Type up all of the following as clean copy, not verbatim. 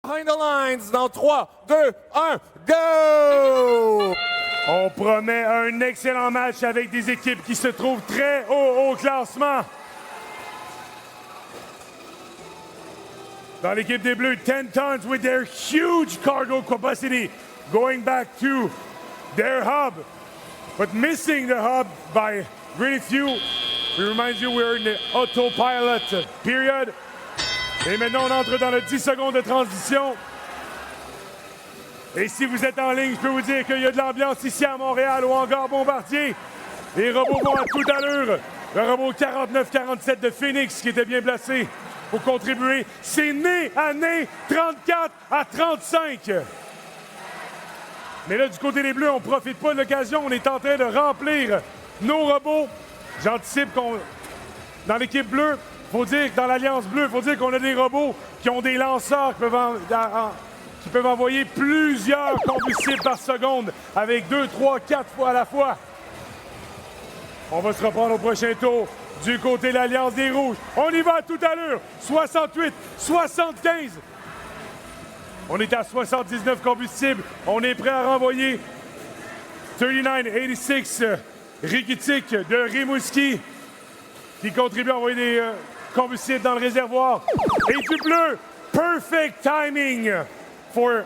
behind the lines dans 3, 2, 1, go! On promet un excellent match avec des équipes qui se trouvent très haut au classement. Dans l'équipe des Bleus, 10 tons with their huge cargo capacity going back to their hub, but missing the hub by really few. We remind you we're in the autopilot period. Et maintenant, on entre dans le 10 secondes de transition. Et si vous êtes en ligne, je peux vous dire qu'il y a de l'ambiance ici à Montréal, au hangar Bombardier. Les robots vont à toute allure. Le robot 49-47 de Phoenix qui était bien placé pour contribuer. C'est né à nez 34 à 35. Mais là, du côté des Bleus, on ne profite pas de l'occasion. On est en train de remplir nos robots. J'anticipe qu'on, dans l'équipe bleue, il faut dire que dans l'Alliance bleue, il faut dire qu'on a des robots qui ont des lanceurs qui peuvent envoyer plusieurs combustibles par seconde avec 2, 3, 4 fois à la fois. On va se reprendre au prochain tour du côté de l'Alliance des Rouges. On y va à toute allure. 68, 75. On est à 79 combustibles. On est prêt à renvoyer 3986 Rikitik de Rimouski qui contribue à envoyer des combustibles dans le réservoir. Et du bleu, perfect timing for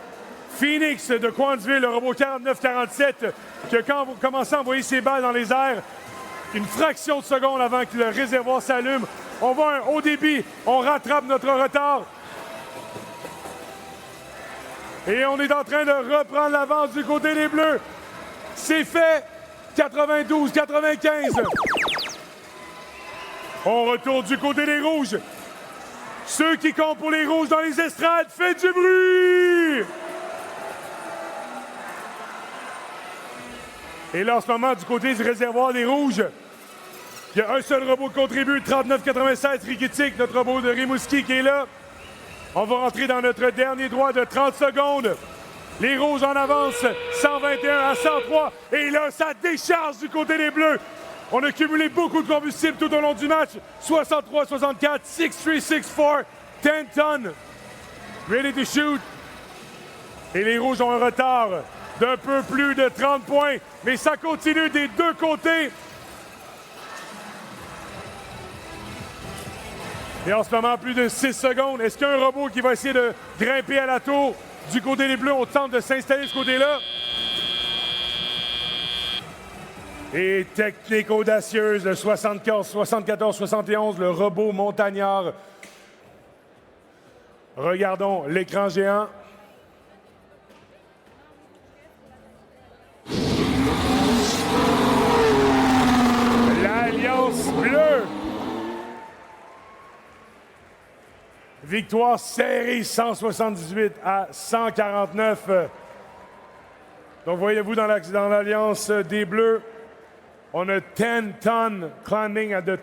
Phoenix de Quantsville, le robot 4947, que quand vous commencez à envoyer ses balles dans les airs, une fraction de seconde avant que le réservoir s'allume, on va à un haut débit, on rattrape notre retard. Et on est en train de reprendre l'avance du côté des Bleus. C'est fait. 92, 95. On retourne du côté des Rouges. Ceux qui comptent pour les Rouges dans les estrades, faites du bruit! Et là, en ce moment, du côté du réservoir des Rouges, il y a un seul robot qui contribue, 39-96 Rikitik, notre robot de Rimouski qui est là. On va rentrer dans notre dernier droit de 30 secondes. Les Rouges en avance, 121 à 103. Et là, ça décharge du côté des Bleus. On a cumulé beaucoup de combustible tout au long du match. 63, 64, 6-3, 6-4, 10 tonnes. Ready to shoot. Et les Rouges ont un retard d'un peu plus de 30 points. Mais ça continue des deux côtés. Et en ce moment, plus de 6 secondes. Est-ce qu'il y a un robot qui va essayer de grimper à la tour? Du côté des Bleus, on tente de s'installer de ce côté-là. Et technique audacieuse, le 74-71, le robot montagnard. Regardons l'écran géant. L'Alliance bleue. Victoire serrée, 178 à 149. Donc, voyez-vous, dans l'Alliance des Bleus, on a 10 tonnes climbing at the